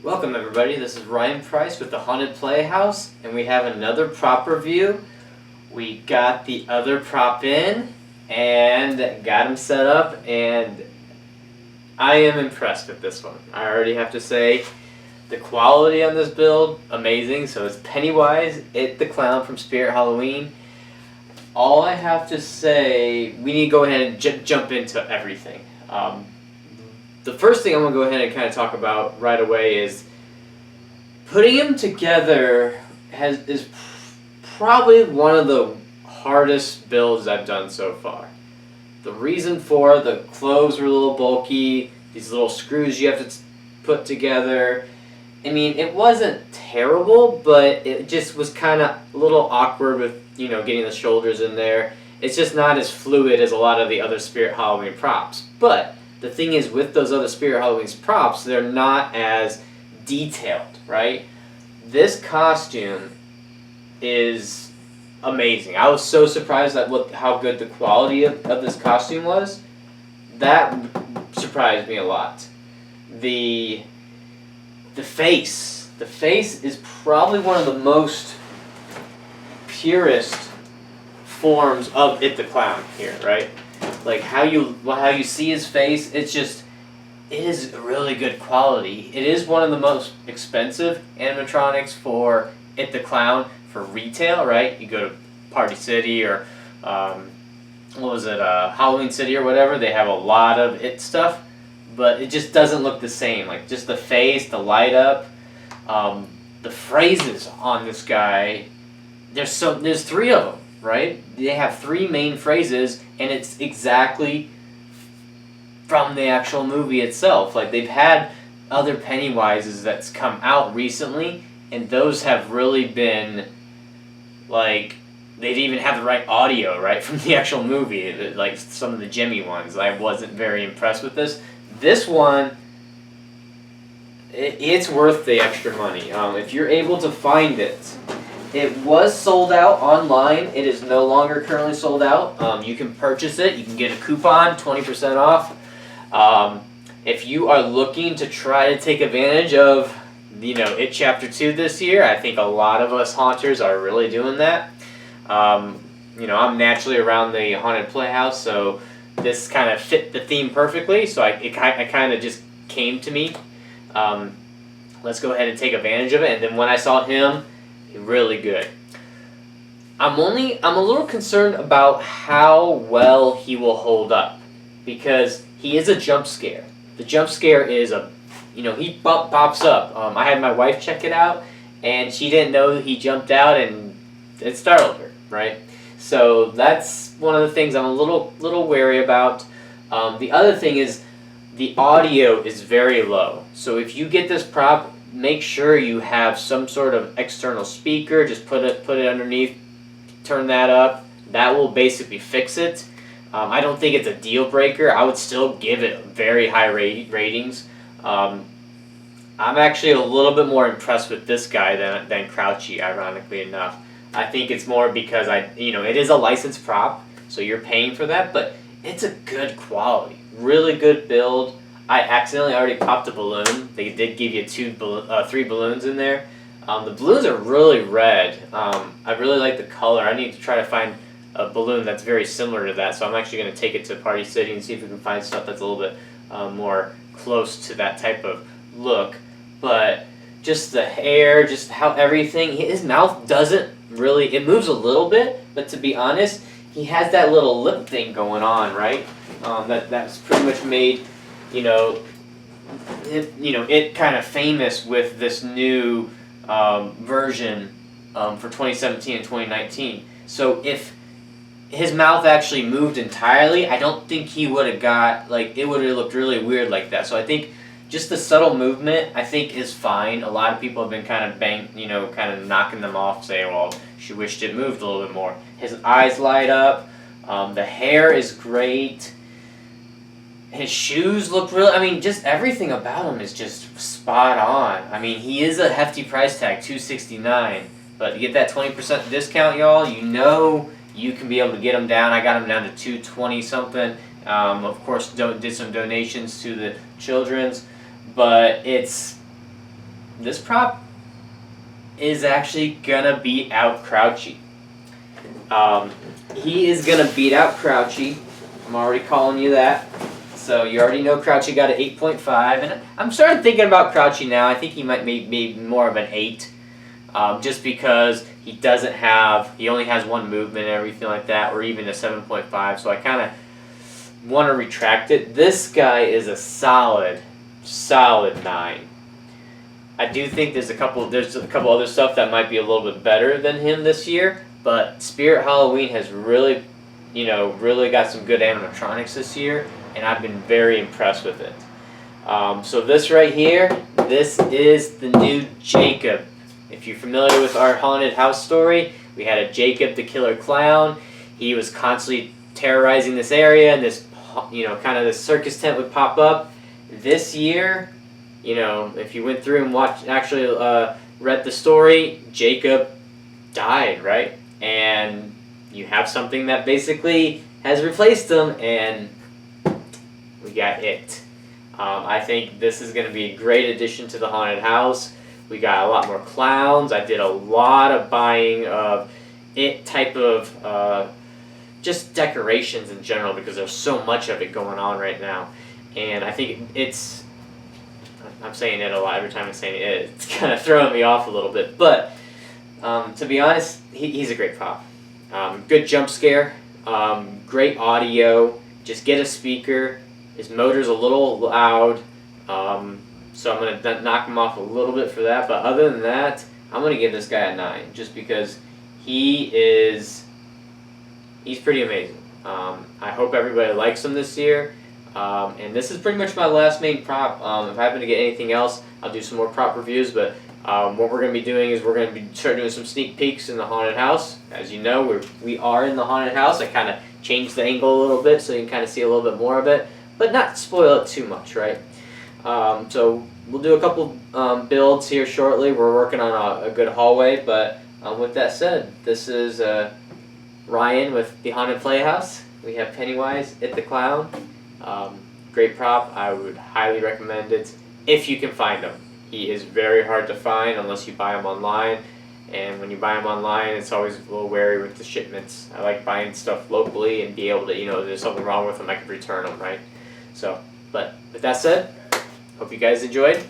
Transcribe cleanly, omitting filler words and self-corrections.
Welcome everybody, this is Ryan Price with the Haunted Playhouse, and we have another prop review. We got the other prop in, and got him set up, and I am impressed with this one. I already have to say, the quality on this build, amazing. So it's Pennywise IT the Clown from Spirit Halloween. All I have to say, we need to go ahead and jump into everything. The first thing I'm going to go ahead and kind of talk about right away is putting him together is probably one of the hardest builds I've done so far. The reason for the clothes are a little bulky, these little screws you have to put together. I mean, it wasn't terrible, but it just was kind of a little awkward with, getting the shoulders in there. It's just not as fluid as a lot of the other Spirit Halloween props. But the thing is, with those other Spirit Halloween props, they're not as detailed, right? This costume is amazing. I was so surprised at how good the quality of this costume was. That surprised me a lot. The face is probably one of the most purest forms of IT the Clown here, right? Like how you see his face, it is really good quality. It is one of the most expensive animatronics for IT the Clown for retail, right? You go to Party City or Halloween City or whatever. They have a lot of IT stuff, but it just doesn't look the same. Like just the face, the light up, the phrases on this guy. There's three of them, right? They have three main phrases, and it's exactly from the actual movie itself. Like they've had other Pennywises that's come out recently, and those have really been like they didn't even have the right audio right from the actual movie. Like some of the Jimmy ones, I wasn't very impressed with this. This one, it's worth the extra money. If you're able to find it. It was sold out online. It is no longer currently sold out. You can purchase it. You can get a coupon, 20% off. If you are looking to try to take advantage of, IT Chapter 2 this year, I think a lot of us haunters are really doing that. I'm naturally around the Haunted Playhouse, so this kind of fit the theme perfectly. So it kind of just came to me. Let's go ahead and take advantage of it. And then when I saw him, really good. I'm a little concerned about how well he will hold up, because he is a jump scare. The jump scare is he pops up. I had my wife check it out, and she didn't know he jumped out, and it startled her, right? So that's one of the things I'm a little wary about. The other thing is the audio is very low. So if you get this prop, make sure you have some sort of external speaker. Just put it underneath, turn that up. That will basically fix it. I don't think it's a deal breaker. I would still give it very high ratings. I'm actually a little bit more impressed with this guy than Crouchy, ironically enough. I think it's more because it is a licensed prop, so you're paying for that, but it's a good quality, really good build. I accidentally already popped a balloon. They did give you three balloons in there. The balloons are really red. I really like the color. I need to try to find a balloon that's very similar to that. So I'm actually going to take it to Party City and see if we can find stuff that's a little bit more close to that type of look. But just the hair, just how everything, his mouth doesn't really, it moves a little bit, but to be honest, he has that little lip thing going on, right? That's pretty much made it kind of famous with this new version for 2017 and 2019. So if his mouth actually moved entirely, I don't think he would have it would have looked really weird like that. So I think just the subtle movement, I think, is fine. A lot of people have been kind of knocking them off, saying, well, she wished it moved a little bit more. His eyes light up. The hair is great. His shoes look just everything about him is just spot on. I mean, he is a hefty price tag, $269, but to get that 20% discount, y'all, you can be able to get him down. I got him down to $220 something. Of course, did some donations to the children's, but it's this prop is actually gonna beat out Crouchy. He is gonna beat out Crouchy. I'm already calling you that. So you already know Crouchy got an 8.5, and I'm starting thinking about Crouchy now. I think he might be more of an 8, just because he only has one movement and everything like that, or even a 7.5. So I kind of want to retract it. This guy is a solid 9. I do think there's a couple other stuff that might be a little bit better than him this year, but Spirit Halloween has really got some good animatronics this year, and I've been very impressed with it. So this right here, this is the new Jacob. If you're familiar with our haunted house story, we had a Jacob the Killer Clown. He was constantly terrorizing this area, and this, kind of this circus tent would pop up. This year, if you went through and read the story, Jacob died, right? And you have something that basically has replaced him, and we got it. I think this is going to be a great addition to the haunted house. We got a lot more clowns. I did a lot of buying of it type of just decorations in general, because there's so much of it going on right now. And I think I'm saying it a lot every time I'm saying it. It's kind of throwing me off a little bit. But to be honest, he's a great prop. Good jump scare. Great audio. Just get a speaker. His motor's a little loud. So I'm going to knock him off a little bit for that. But other than that, I'm going to give this guy a 9. Just because he's pretty amazing. I hope everybody likes him this year. And this is pretty much my last main prop. If I happen to get anything else, I'll do some more prop reviews. But what we're going to be doing is we're going to start doing some sneak peeks in the haunted house. As you know, we are in the haunted house. I kind of changed the angle a little bit so you can kind of see a little bit more of it, but not spoil it too much, right? So we'll do a couple builds here shortly. We're working on a good hallway, but with that said, this is Ryan with the Haunted Playhouse. We have Pennywise IT the Clown. Great prop. I would highly recommend it if you can find him. He is very hard to find unless you buy him online. And when you buy them online, it's always a little wary with the shipments. I like buying stuff locally and be able to, if there's something wrong with them, I can return them, right? So, but with that said, hope you guys enjoyed.